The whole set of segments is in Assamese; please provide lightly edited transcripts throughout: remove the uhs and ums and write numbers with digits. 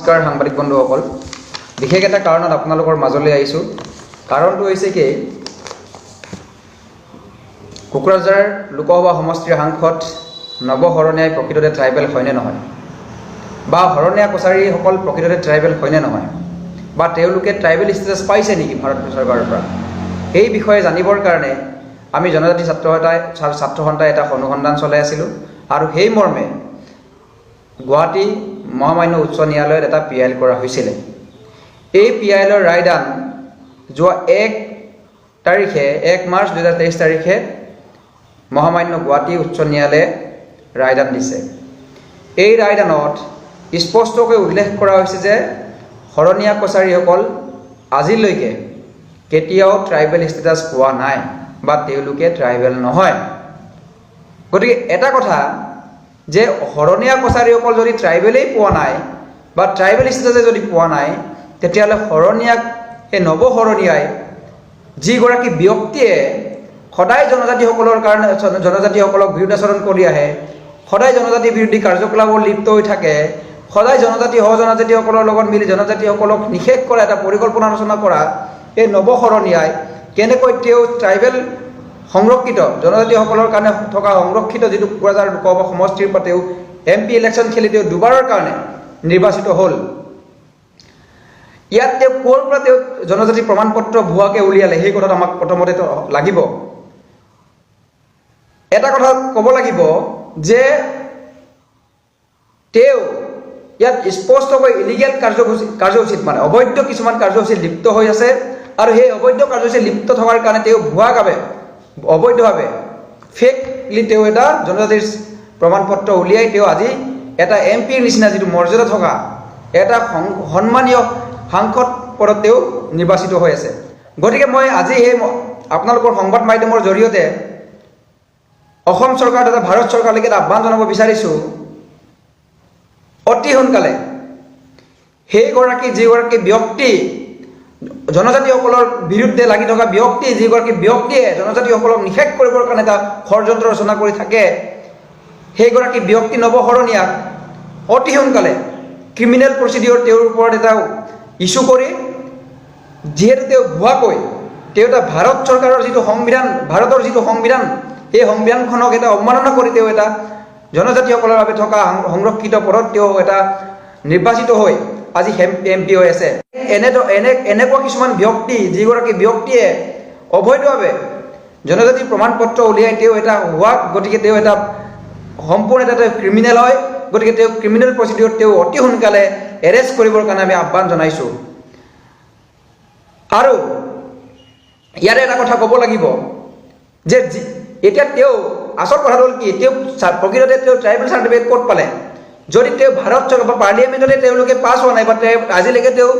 নমস্কাৰ সাংবাদিক বন্ধুসকল, বিশেষ এটা কাৰণত আপোনালোকৰ মাজলৈ আহিছোঁ। কাৰণটো হৈছে কি, কোকৰাঝাৰ লোকসভা সমষ্টিৰ সাংসদ নৱ শৰণীয়াই প্ৰকৃততে ট্ৰাইবেল হয়নে নহয়, বা শৰণীয়া কছাৰীসকল প্ৰকৃততে ট্ৰাইবেল হয়নে নহয়, বা তেওঁলোকে ট্ৰাইবেল ষ্টেটাছ পাইছে নেকি ভাৰত চৰকাৰৰ পৰা, এই বিষয়ে জানিবৰ কাৰণে আমি জনজাতি ছাত্ৰ সন্থাই এটা অনুসন্ধান চলাই আছিলোঁ। আৰু সেই মৰ্মে গুৱাহাটী মহামান্য উচ্চ ন্যায়ালয়ত এটা PIL কৰা হৈছিলে। এই PILৰ ৰায়দান যোৱা 1 মাৰ্চ 2023 তাৰিখে মহামান্য গুৱাহাটী উচ্চ ন্যায়ালয়ে ৰায়দান দিছে। এই ৰায়দানত স্পষ্টকৈ উল্লেখ কৰা হৈছে যে শৰণীয়া কছাৰীসকল আজিলৈকে কেতিয়াও ট্ৰাইবেল ষ্টেটাছ পোৱা নাই বা তেওঁলোকে ট্ৰাইবেল নহয়। গতিকে এটা কথা যে শৰণীয়া কছাৰীসকল যদি ট্ৰাইবেলেই পোৱা নাই বা ট্ৰাইবেল ষ্টেটাছে যদি পোৱা নাই, তেতিয়াহ'লে শৰণীয়াক এই নৱ শৰণীয়াই যিগৰাকী ব্যক্তিয়ে সদায় জনজাতিসকলৰ কাৰণে জনজাতিসকলক বিৰুদ্ধাচৰণ কৰি আহে, সদায় জনজাতি বিৰোধী কাৰ্যকলাপত লিপ্ত হৈ থাকে, সদায় সহজনজাতিসকলৰ লগত মিলি জনজাতিসকলক নিষেধ কৰা এটা পৰিকল্পনা ৰচনা কৰা এই নৱ শৰণীয়াই কেনেকৈ তেওঁ ট্ৰাইবেল সংৰক্ষিত জনজাতিসকলৰ কাৰণে থকা সংৰক্ষিত যিটো কোকৰাঝাৰ লোকসভা সমষ্টিৰ পৰা তেওঁ MP ইলেকশ্যন খেলি তেওঁ দুবাৰৰ কাৰণে নিৰ্বাচিত হ'ল। ইয়াত তেওঁ ক'ৰ পৰা তেওঁ জনজাতি প্ৰমাণ পত্ৰ ভুৱাকৈ উলিয়ালে, সেই কথাত আমাক প্ৰথমতে লাগিব। এটা কথা ক'ব লাগিব যে তেওঁ ইয়াত স্পষ্টকৈ ইলিগেল কাৰ্যসূচীত মানে অবৈধ কিছুমান কাৰ্যসূচীত লিপ্ত হৈ আছে, আৰু সেই অবৈধ কাৰ্যসূচীত লিপ্ত থকাৰ কাৰণে তেওঁ ভুৱাভাৱে অবৈধভাৱে ফেকলি তেওঁ এটা জনজাতিৰ প্ৰমাণ পত্ৰ উলিয়াই তেওঁ আজি এটা MPৰ নিচিনা যিটো মৰ্যাদা থকা এটা সন্মানীয় সাংসদ পদত তেওঁ নিৰ্বাচিত হৈ আছে। গতিকে মই আজি এই আপোনালোকৰ সংবাদ মাধ্যমৰ জৰিয়তে অসম চৰকাৰ তথা ভাৰত চৰকাৰলৈকে এটা আহ্বান জনাব বিচাৰিছোঁ, অতি সোনকালে যিগৰাকী ব্যক্তি জনজাতিসকলৰ বিৰুদ্ধে লাগি থকা যিগৰাকী ব্যক্তিয়ে জনজাতিসকলক নিষেধ কৰিবৰ কাৰণে এটা ষড়যন্ত্ৰ ৰচনা কৰি থাকে, সেইগৰাকী ব্যক্তি নৱ শৰণীয়াক অতি সোনকালে ক্ৰিমিনেল প্ৰচিডিঅ'ৰ তেওঁৰ ওপৰত এটা ইছ্যু কৰি, যিহেতু তেওঁ ভুৱাকৈ তেওঁ এটা ভাৰত চৰকাৰৰ যিটো সংবিধান, ভাৰতৰ যিটো সংবিধান, সেই সংবিধানখনক এটা অৱমাননা কৰি তেওঁ এটা জনজাতিসকলৰ বাবে থকা সংৰক্ষিত পদত তেওঁ এটা নিৰ্বাচিত হৈ আজি MP হৈ আছে। এনেকুৱা কিছুমান ব্যক্তি, যিগৰাকী ব্যক্তিয়ে অবৈধভাৱে জনজাতিৰ প্ৰমাণ পত্ৰ উলিয়াই তেওঁ এটা হোৱাক, গতিকে তেওঁ এটা সম্পূৰ্ণ এটা ক্ৰিমিনেল হয়। গতিকে তেওঁ ক্ৰিমিনেল প্ৰচিডিঅ'ত তেওঁ অতি সোনকালে এৰেষ্ট কৰিবৰ কাৰণে আমি আহ্বান জনাইছোঁ। আৰু ইয়াৰে এটা কথা ক'ব লাগিব যে এতিয়া তেওঁ আচল কথাটো হ'ল কি, তেওঁ প্ৰকৃততে তেওঁ ট্ৰাইবেল চাৰ্টিফিকেট ক'ত পালে? যদি তেওঁ ভাৰত চৰকাৰ বা পাৰ্লিয়ামেণ্টতে তেওঁলোকে পাছ হোৱা নাই, বা আজিলৈকে তেওঁ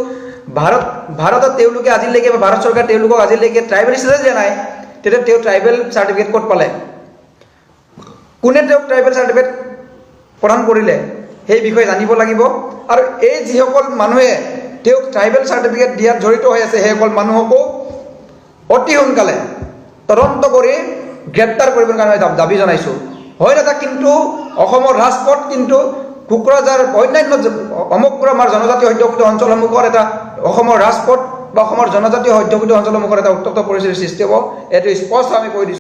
ভাৰতত তেওঁলোকে আজিলৈকে বা ভাৰত চৰকাৰ তেওঁলোকক আজিলৈকে ট্ৰাইবেল ষ্টেটাছ দিয়া নাই, তেতিয়া তেওঁ ট্ৰাইবেল চাৰ্টিফিকেট ক'ত পালে? কোনে তেওঁক ট্ৰাইবেল চাৰ্টিফিকেট প্ৰদান কৰিলে, সেই বিষয়ে জানিব লাগিব। আৰু এই যিসকল মানুহে তেওঁক ট্ৰাইবেল চাৰ্টিফিকেট দিয়াত জড়িত হৈ আছে, সেইসকল মানুহকো অতি সোনকালে তদন্ত কৰি গ্ৰেপ্তাৰ কৰিবৰ কাৰণে দাবী জনাইছোঁ। হয় দাদা, কিন্তু অসমৰ ৰাজপথ কিন্তু কোকৰাঝাৰ অন্যান্য সমগ্ৰ আমাৰ জনজাতি অধ্যুষিত অঞ্চলসমূহৰ এটা অসমৰ ৰাজপথ বা অসমৰ জনজাতীয় অধ্যুষিত অঞ্চলসমূহৰ এটা উত্তপ্ত পৰিস্থিতিৰ সৃষ্টি হ'ব, এইটো স্পষ্ট আমি কৈ দিছোঁ।